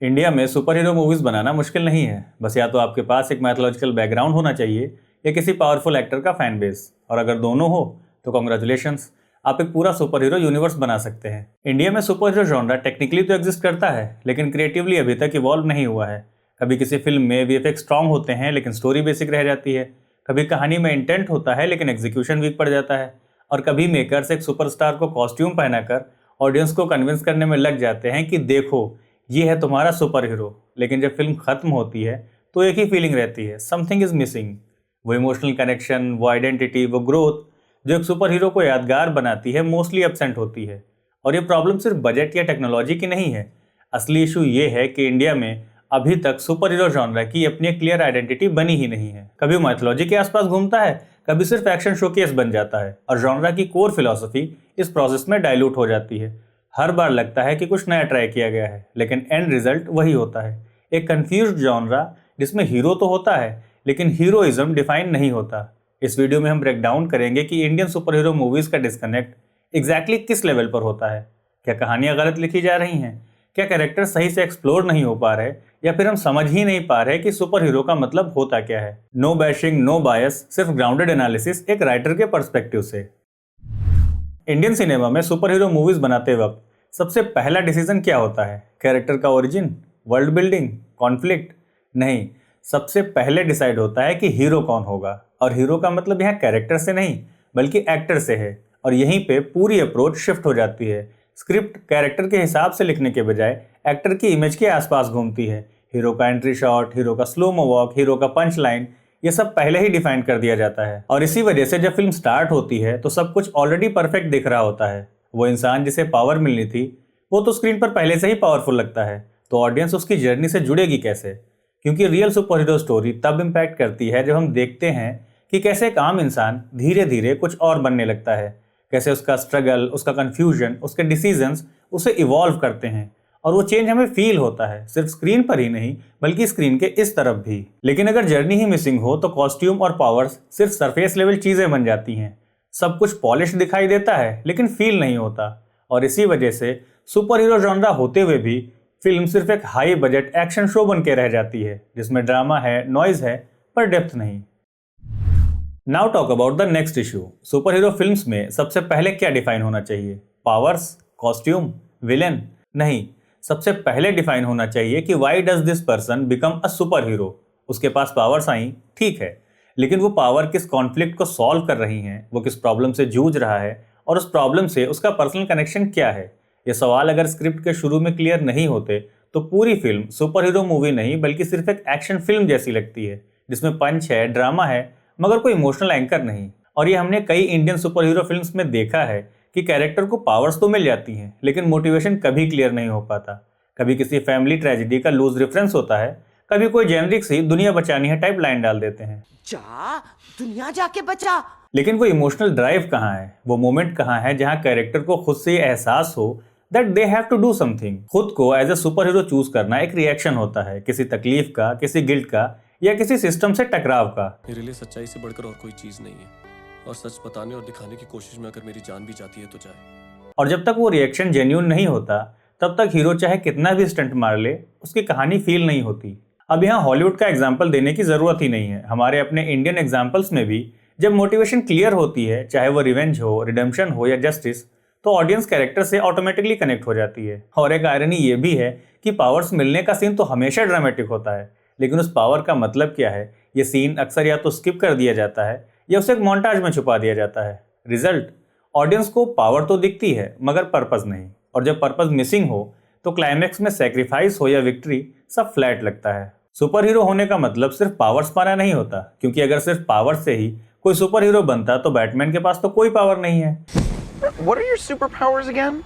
India में super hero movies बनाना मुश्किल नहीं है। बस या तो आपके पास एक मैथोलॉजिकल बैकग्राउंड होना चाहिए या किसी पावरफुल एक्टर का फैन बेस, और अगर दोनों हो तो कॉन्ग्रेचुलेशंस, आप एक पूरा सुपर हीरो यूनिवर्स बना सकते हैं। इंडिया में सुपर हीरो जॉनरा टेक्निकली तो एग्जिस्ट करता है, लेकिन क्रिएटिवली अभी तक इवॉल्व नहीं हुआ है। कभी किसी फिल्म में वीएफएक्स स्ट्रांग होते हैं लेकिन स्टोरी बेसिक रह जाती है, कभी कहानी में इंटेंट होता है लेकिन एग्जीक्यूशन वीक पड़ जाता है, और कभी मेकर्स एक सुपरस्टार को कॉस्ट्यूम पहनाकर ऑडियंस को कन्विंस करने में लग जाते हैं कि देखो ये है तुम्हारा सुपर हीरो, लेकिन जब फिल्म खत्म होती है तो एक ही फीलिंग रहती है, समथिंग इज मिसिंग। वो इमोशनल कनेक्शन, वो आइडेंटिटी, वो ग्रोथ जो एक सुपर हीरो को यादगार बनाती है मोस्टली एब्सेंट होती है। और ये प्रॉब्लम सिर्फ बजट या टेक्नोलॉजी की नहीं है। असली इशू ये है कि इंडिया में अभी तक सुपर हीरो जॉनरा की अपनी एक क्लियर आइडेंटिटी बनी ही नहीं है। कभी माइथोलॉजी के आसपास घूमता है, कभी सिर्फ एक्शन शोकेस बन जाता है, और जॉनरा की कोर फिलॉसफी इस प्रोसेस में डाइल्यूट हो जाती है। हर बार लगता है कि कुछ नया ट्राई किया गया है, लेकिन एंड रिजल्ट वही होता है, एक कंफ्यूज्ड जॉनरा जिसमें हीरो तो होता है लेकिन हीरोइज्म डिफाइन नहीं होता। इस वीडियो में हम ब्रेक डाउन करेंगे कि इंडियन सुपर हीरो मूवीज का डिस्कनेक्ट एग्जैक्टली किस लेवल पर होता है। क्या कहानियां गलत लिखी जा रही हैं, क्या कैरेक्टर सही से एक्सप्लोर नहीं हो पा रहे, या फिर हम समझ ही नहीं पा रहे कि सुपर हीरो का मतलब होता क्या है। नो बैशिंग, नो बायस, सिर्फ ग्राउंडेड एनालिसिस एक राइटर के पर्सपेक्टिव से। इंडियन सिनेमा में सुपर हीरो मूवीज बनाते वक्त सबसे पहला डिसीजन क्या होता है? कैरेक्टर का ओरिजिन, वर्ल्ड बिल्डिंग, कॉन्फ्लिक्ट? नहीं, सबसे पहले डिसाइड होता है कि हीरो कौन होगा। और हीरो का मतलब यहाँ कैरेक्टर से नहीं बल्कि एक्टर से है, और यहीं पे पूरी अप्रोच शिफ्ट हो जाती है। स्क्रिप्ट कैरेक्टर के हिसाब से लिखने के बजाय एक्टर की इमेज के आसपास घूमती है। हीरो का एंट्री शॉट, हीरो का स्लोमो वॉक, हीरो का पंच लाइन, ये सब पहले ही डिफाइन कर दिया जाता है। और इसी वजह से जब फिल्म स्टार्ट होती है तो सब कुछ ऑलरेडी परफेक्ट दिख रहा होता है। वो इंसान जिसे पावर मिलनी थी वो तो स्क्रीन पर पहले से ही पावरफुल लगता है, तो ऑडियंस उसकी जर्नी से जुड़ेगी कैसे? क्योंकि रियल सुपर हीरो स्टोरी तब इम्पैक्ट करती है जब हम देखते हैं कि कैसे एक आम इंसान धीरे धीरे कुछ और बनने लगता है, कैसे उसका स्ट्रगल, उसका कंफ्यूजन, उसके डिसीजंस उसे इवॉल्व करते हैं, और वो चेंज हमें फील होता है, सिर्फ स्क्रीन पर ही नहीं बल्कि स्क्रीन के इस तरफ भी। लेकिन अगर जर्नी ही मिसिंग हो तो कॉस्ट्यूम और पावर्स सिर्फ सरफेस लेवल चीजें बन जाती हैं। सब कुछ पॉलिश दिखाई देता है लेकिन फील नहीं होता। और इसी वजह से सुपर हीरो जॉनरा होते हुए भी फिल्म सिर्फ एक हाई बजट एक्शन शो बन के रह जाती है, जिसमें ड्रामा है, नॉइज है, पर डेप्थ नहीं। Now talk about the next issue. Super hero films में सबसे पहले क्या डिफाइन होना चाहिए? Powers, costume, villain? नहीं, सबसे पहले डिफाइन होना चाहिए कि why does this person become a super hero. उसके पास पावर्स आई, ठीक है, लेकिन वो पावर किस कॉन्फ्लिक्ट को सॉल्व कर रही हैं, वो किस प्रॉब्लम से जूझ रहा है, और उस प्रॉब्लम से उसका पर्सनल कनेक्शन क्या है? ये सवाल अगर स्क्रिप्ट के शुरू में क्लियर नहीं होते तो पूरी फिल्म सुपर हीरो मूवी नहीं बल्कि सिर्फ एक एक्शन फिल्म जैसी लगती है, जिसमें पंच है, ड्रामा है, मगर कोई इमोशनल एंकर नहीं। और ये हमने कई इंडियन सुपर हीरो फिल्म्स में देखा है कि कैरेक्टर को पावर्स तो मिल जाती हैं लेकिन मोटिवेशन कभी क्लियर नहीं हो पाता। कभी किसी फैमिली ट्रेजेडी का लूज रेफरेंस होता है, कभी कोई जेनरिक सी दुनिया बचानी है टाइप लाइन डाल देते हैं, जा दुनिया जाके बचा। लेकिन वो इमोशनल ड्राइव कहाँ है? वो मोमेंट कहाँ है जहाँ कैरेक्टर को खुद से ये एहसास हो that they have to do something? खुद को as a superhero choose करना एक रिएक्शन होता है, किसी तकलीफ का, किसी गिल्ट का, या किसी सिस्टम से टकराव का। मेरे लिए सच्चाई से बढ़कर और कोई चीज नहीं है, और सच बताने और दिखाने की कोशिश में अगर मेरी जान भी जाती है तो जाए। और जब तक वो रिएक्शन जेन्यून नहीं होता तब तक हीरो चाहे कितना भी स्टंट मार ले उसकी कहानी फील नहीं होती। अब यहाँ हॉलीवुड का एग्जाम्पल देने की जरूरत ही नहीं है। हमारे अपने इंडियन एग्जाम्पल्स में भी जब मोटिवेशन क्लियर होती है, चाहे वो रिवेंज हो, रिडेम्पशन हो या जस्टिस, तो ऑडियंस कैरेक्टर से ऑटोमेटिकली कनेक्ट हो जाती है। और एक आयरनी ये भी है कि पावर्स मिलने का सीन तो हमेशा ड्रामेटिक होता है, लेकिन उस पावर का मतलब क्या है ये सीन अक्सर या तो स्किप कर दिया जाता है या उसे एक मोन्टाज में छुपा दिया जाता है। रिजल्ट, ऑडियंस को पावर तो दिखती है मगर पर्पस नहीं, और जब पर्पस मिसिंग हो तो क्लाइमैक्स में सेक्रीफाइस हो या विक्ट्री, सब फ्लैट लगता है। सुपर हीरो होने का मतलब सिर्फ पावर्स पाना नहीं होता, क्योंकि अगर सिर्फ पावर से ही कोई सुपर हीरो बनता तो बैटमैन के पास तो कोई पावर नहीं है। What are your superpowers again?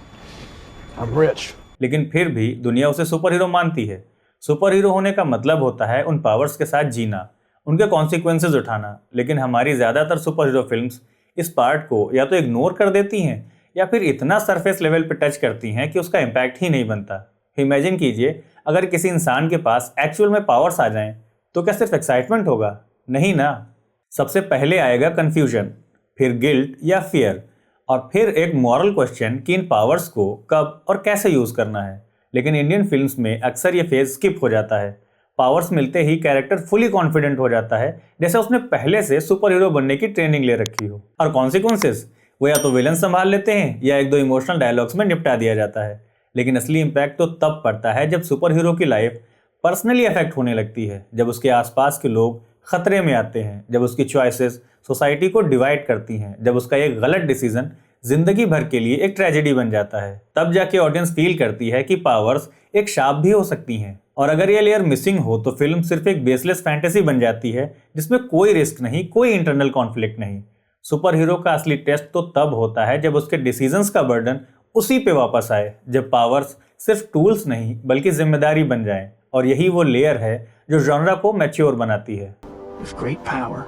I'm rich. लेकिन फिर भी दुनिया उसे सुपर हीरो मानती है। सुपर हीरो होने का मतलब होता है उन पावर्स के साथ जीना, उनके कॉन्सिक्वेंसेज उठाना। लेकिन हमारी ज्यादातर सुपर हीरो फिल्म्स इस पार्ट को या तो इग्नोर कर देती हैं या फिर इतना सरफेस लेवल पे टच करती हैं कि उसका इम्पैक्ट ही नहीं बनता। इमेजिन कीजिए अगर किसी इंसान के पास एक्चुअल में पावर्स आ जाएं तो क्या सिर्फ एक्साइटमेंट होगा? नहीं ना। सबसे पहले आएगा कंफ्यूजन, फिर गिल्ट या फियर, और फिर एक मॉरल क्वेश्चन कि इन पावर्स को कब और कैसे यूज करना है। लेकिन इंडियन फिल्म्स में अक्सर ये फेज स्किप हो जाता है। पावर्स मिलते ही कैरेक्टर फुली कॉन्फिडेंट हो जाता है, जैसे उसने पहले से सुपर हीरो बनने की ट्रेनिंग ले रखी हो। और कॉन्सिक्वेंसेस वो या तो विलन संभाल लेते हैं या एक दो इमोशनल डायलॉग्स में निपटा दिया जाता है। लेकिन असली इम्पैक्ट तो तब पड़ता है जब सुपर हीरो की लाइफ पर्सनली अफेक्ट होने लगती है, जब उसके आसपास के लोग खतरे में आते हैं, जब उसकी चॉइसेस सोसाइटी को डिवाइड करती हैं, जब उसका एक गलत डिसीजन जिंदगी भर के लिए एक ट्रेजेडी बन जाता है। तब जाके ऑडियंस फील करती है कि पावर्स एक शाप भी हो सकती हैं। और अगर ये लेयर मिसिंग हो तो फिल्म सिर्फ एक बेसलेस फैंटेसी बन जाती है जिसमें कोई रिस्क नहीं, कोई इंटरनल कॉन्फ्लिक्ट नहीं। सुपर हीरो का असली टेस्ट तो तब होता है जब उसके डिसीजंस का बर्डन उसी पे वापस आए, जब पावर्स सिर्फ टूल्स नहीं बल्कि जिम्मेदारी बन जाएं। और यही वो लेयर है जो जॉनरा को मैच्योर बनाती है। With great power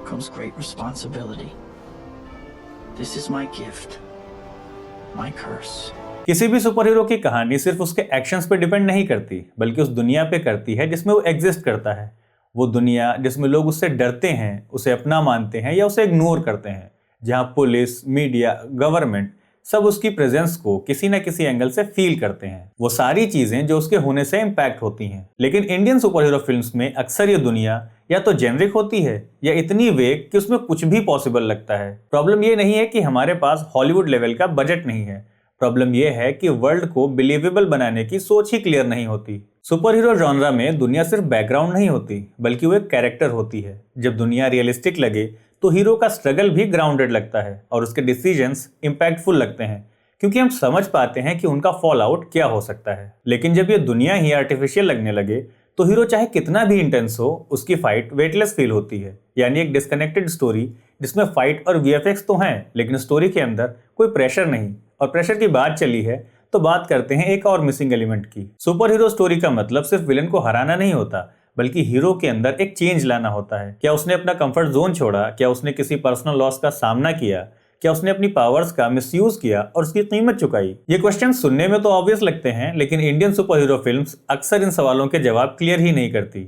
comes great responsibility. This is my gift, my curse. किसी भी सुपर हीरो की कहानी सिर्फ उसके एक्शंस पे डिपेंड नहीं करती, बल्कि उस दुनिया पे करती है जिसमें वो एग्जिस्ट करता है। वो दुनिया जिसमें लोग उससे डरते हैं, उसे अपना मानते हैं या उसे इग्नोर करते हैं, जहां पुलिस, मीडिया, गवर्नमेंट सब उसकी प्रेजेंस को किसी न किसी एंगल से फील करते हैं। वो सारी चीजें जो उसके होने से इम्पैक्ट होती हैं। लेकिन इंडियन सुपर हीरो फिल्म्स में अक्सर ये दुनिया या तो जेनरिक होती है या इतनी वेग कि उसमें कुछ भी पॉसिबल लगता है। प्रॉब्लम ये नहीं है कि हमारे पास हॉलीवुड लेवल का बजट नहीं है, प्रॉब्लम यह है कि वर्ल्ड को बिलीवेबल बनाने की सोच ही क्लियर नहीं होती। सुपर हीरो जॉनरा में दुनिया सिर्फ बैकग्राउंड नहीं होती, बल्कि वो एक कैरेक्टर होती है। जब दुनिया रियलिस्टिक लगे तो हीरो का स्ट्रगल भी ग्राउंडेड लगता है और उसके डिसीजंस इंपैक्टफुल लगते हैं, क्योंकि हम समझ पाते हैं कि उनका फॉल आउट क्या हो सकता है। लेकिन जब ये दुनिया ही आर्टिफिशियल लगने लगे तो हीरो चाहे कितना भी इंटेंस हो, उसकी फाइट वेटलेस फील होती है। यानी एक डिस्कनेक्टेड स्टोरी जिसमें फाइट और वीएफएक्स तो हैं, लेकिन स्टोरी के अंदर कोई प्रेशर नहीं। और प्रेशर की बात चली है तो बात करते हैं एक और मिसिंग एलिमेंट की। सुपर हीरो स्टोरी का मतलब सिर्फ विलन को हराना नहीं होता, बल्कि हीरो के अंदर एक चेंज लाना होता है। क्या उसने अपना कंफर्ट जोन छोड़ा? क्या उसने किसी पर्सनल लॉस का सामना किया? क्या उसने अपनी पावर्स का मिसयूज किया और उसकी कीमत चुकाई? ये क्वेश्चन सुनने में तो ऑब्वियस लगते हैं, लेकिन इंडियन सुपर हीरो फिल्म्स अक्सर इन सवालों के जवाब क्लियर ही नहीं करती।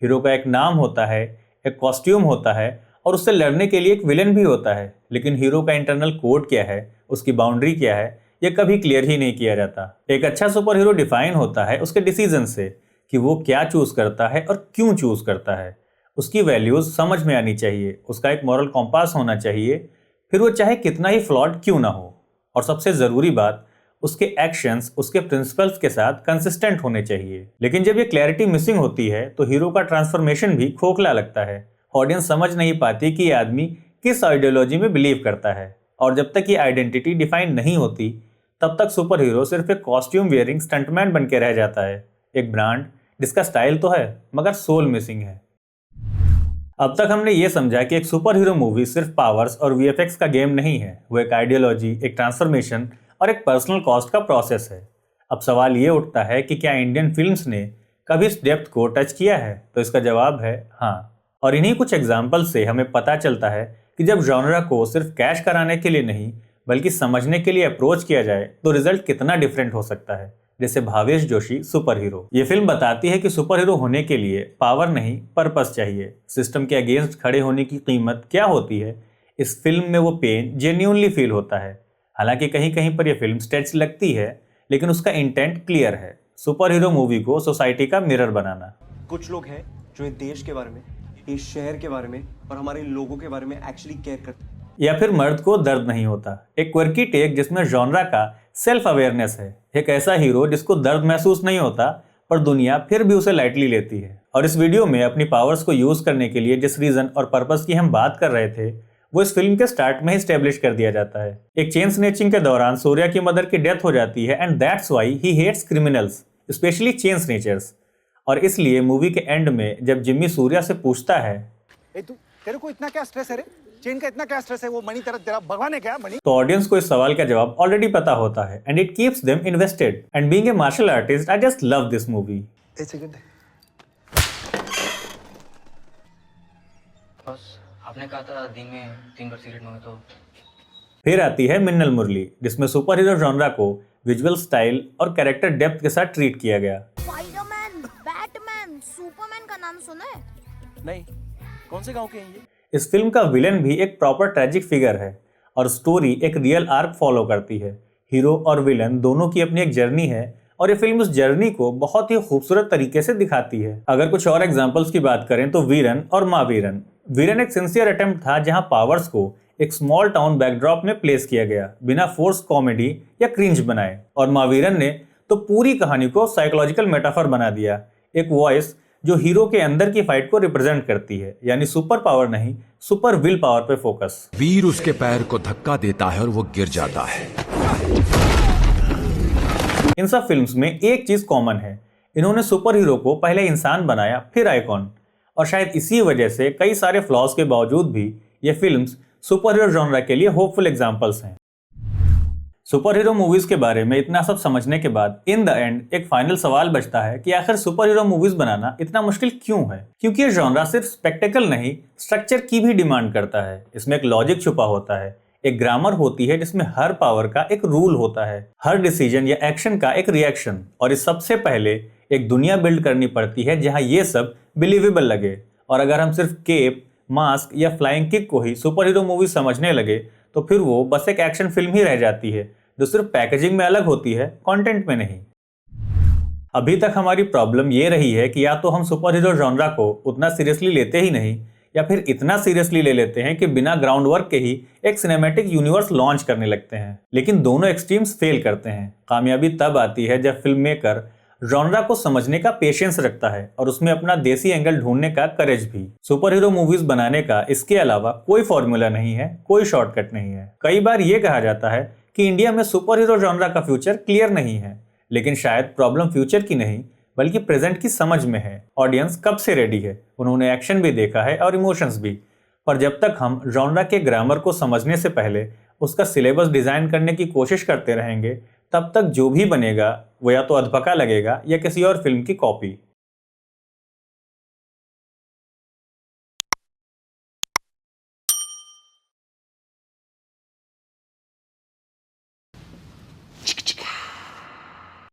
हीरो का एक नाम होता है, एक कॉस्ट्यूम होता है और उससे लड़ने के लिए एक विलन भी होता है, लेकिन हीरो का इंटरनल कोड क्या है, उसकी बाउंड्री क्या है, यह कभी क्लियर ही नहीं किया जाता। एक अच्छा सुपर हीरो डिफाइन होता है उसके डिसीजन से, कि वो क्या चूज करता है और क्यों चूज करता है। उसकी वैल्यूज समझ में आनी चाहिए, उसका एक मॉरल कॉम्पास होना चाहिए, फिर वो चाहे कितना ही फ्लॉड क्यों ना हो। और सबसे जरूरी बात, उसके एक्शंस उसके प्रिंसिपल्स के साथ कंसिस्टेंट होने चाहिए। लेकिन जब ये क्लैरिटी मिसिंग होती है तो हीरो का ट्रांसफॉर्मेशन भी खोखला लगता है। ऑडियंस समझ नहीं पाती कि ये आदमी किस आइडियोलॉजी में बिलीव करता है। और जब तक ये आइडेंटिटी डिफाइन नहीं होती तब तक सुपर हीरो सिर्फ एक कॉस्ट्यूम वेयरिंग स्टंटमैन बन के रह जाता है, एक ब्रांड जिसका स्टाइल तो है मगर सोल मिसिंग है। अब तक हमने ये समझा कि एक सुपर हीरो मूवी सिर्फ पावर्स और वीएफएक्स का गेम नहीं है, वो एक आइडियोलॉजी, एक ट्रांसफॉर्मेशन और एक पर्सनल कॉस्ट का प्रोसेस है। अब सवाल ये उठता है कि क्या इंडियन फिल्म्स ने कभी इस डेप्थ को टच किया है? तो इसका जवाब है हाँ। और इन्हीं कुछ एग्जाम्पल से हमें पता चलता है कि जब जॉनरा को सिर्फ कैश कराने के लिए नहीं बल्कि समझने के लिए अप्रोच किया जाए तो रिजल्ट कितना डिफरेंट हो सकता है। जैसे भावेश जोशी सुपर हीरो, ये फिल्म बताती है कि सुपर हीरो होने के लिए पावर नहीं पर्पस चाहिए। सिस्टम के अगेंस्ट खड़े होने की कीमत क्या होती है, इस फिल्म में वो पेन जेन्युइनली फील होता है। हालांकि कहीं कहीं पर यह फिल्म स्ट्रेच लगती है, लेकिन उसका इंटेंट क्लियर है, सुपर हीरो मूवी को सोसाइटी का मिरर बनाना। कुछ लोग हैं जो इस देश के बारे में, इस शहर के बारे में और हमारे लोगों के बारे में एक्चुअली केयर करते हैं। या फिर मर्द को दर्द नहीं होता, एक क्वर्की टेक जिसमें जॉनरा का सेल्फ अवेयरनेस है। एक ऐसा हीरो जिसको दर्द महसूस नहीं होता पर दुनिया फिर भी उसे लाइटली लेती है। और इस वीडियो में अपनी पावर्स को यूज करने के लिए जिस रीजन और पर्पस की हम बात कर रहे थे वो इस फिल्म के स्टार्ट में ही स्टेब्लिश कर दिया जाता है। एक चेन स्नेचिंग के दौरान सूर्या की मदर की डेथ हो जाती है and that's why he hates criminals, specially chain snatchers. और इसलिए मूवी के एंड में जब जिम्मी सूर्या से पूछता है तेरे को इतना क्या स्ट्रेस है रे? चेन का इतना क्या स्ट्रेस है? वो मणि तेरा भगवान है क्या मणि? तो ऑडियंस को इस सवाल का जवाब ऑलरेडी पता होता है and it keeps them invested. And being a martial artist I just love this movie. एक सेकंड, बस आपने कहा था दिन में 3 बार सिगरेट मांगे तो। फिर आती है मिन्नल मुरली, जिसमें सुपर हीरो जॉनरा को विजुअल स्टाइल और कैरेक्टर डेप्थ के साथ ट्रीट किया गया। स्पाइडरमैन, बैटमैन, सुपरमैन का नाम सुना है? नहीं, कौन से गांव के हैं ये? इस फिल्म का विलन भी एक प्रॉपर ट्रेजिक फिगर है और स्टोरी एक रियल आर्क फॉलो करती है। हीरो और विलन दोनों की अपनी एक जर्नी है और ये फिल्म उस जर्नी को बहुत ही खूबसूरत तरीके से दिखाती है। अगर कुछ और एग्जांपल्स की बात करें तो वीरन और माँ वीरन। वीरन एक सिंसियर अटेम्प्ट था जहां पावर्स को एक स्मॉल टाउन बैकड्रॉप में प्लेस किया गया बिना फोर्स कॉमेडी या क्रिंज बनाए, और माँ वीरन ने तो पूरी कहानी को साइकोलॉजिकल मेटाफर बना दिया, एक वॉइस जो हीरो के अंदर की फाइट को रिप्रेजेंट करती है, यानी सुपर पावर नहीं, सुपर विल पावर पे फोकस। वीर उसके पैर को धक्का देता है और वो गिर जाता है। इन सब फिल्म्स में एक चीज कॉमन है, इन्होंने सुपर हीरो को पहले इंसान बनाया फिर आइकॉन, और शायद इसी वजह से कई सारे फ्लॉज के बावजूद भी ये फिल्म्स सुपर हीरो जॉनरा के लिए होपफुल एग्जांपल्स हैं। सुपर हीरो मूवीज के बारे में इतना सब समझने के बाद इन द एंड एक फाइनल सवाल बचता है कि आखिर सुपर हीरो मूवीज बनाना इतना मुश्किल क्यों है? क्योंकि ये जॉनरा सिर्फ स्पेक्टेकल नहीं, स्ट्रक्चर की भी डिमांड करता है। इसमें एक लॉजिक छुपा होता है, एक ग्रामर होती है जिसमें हर पावर का एक रूल होता है, हर डिसीजन या एक्शन का एक रिएक्शन, और इस सबसे पहले एक दुनिया बिल्ड करनी पड़ती है जहां ये सब बिलीवेबल लगे। और अगर हम सिर्फ केप, मास्क या फ्लाइंग किक को ही सुपर हीरो मूवी समझने लगे तो फिर वो बस एक एक्शन फिल्म ही रह जाती है जो सिर्फ पैकेजिंग में अलग होती है, कंटेंट में नहीं। अभी तक हमारी प्रॉब्लम ये रही है कि या तो हम सुपर हीरो जॉनरा को उतना सीरियसली लेते ही नहीं, या फिर इतना सीरियसली ले लेते हैं कि बिना ग्राउंड वर्क के ही एक सिनेमैटिक यूनिवर्स लॉन्च करने लगते हैं। लेकिन दोनों एक्सट्रीम्स फेल करते हैं। कामयाबी तब आती है जब फिल्म मेकर जॉनरा को समझने का पेशेंस रखता है और उसमें अपना देसी एंगल ढूंढने का करेज भी। सुपर हीरो मूवीज बनाने का इसके अलावा कोई फॉर्मूला नहीं है, कोई शॉर्टकट नहीं है। कई बार ये कहा जाता है कि इंडिया में सुपर हीरो जॉनरा का फ्यूचर क्लियर नहीं है, लेकिन शायद प्रॉब्लम फ्यूचर की नहीं बल्कि प्रेजेंट की समझ में है। ऑडियंस कब से रेडी है, उन्होंने एक्शन भी देखा है और इमोशंस भी, पर जब तक हम जॉनरा के ग्रामर को समझने से पहले उसका सिलेबस डिजाइन करने की कोशिश करते रहेंगे, तब तक जो भी बनेगा वो या तो अधपका लगेगा या किसी और फिल्म की कॉपी।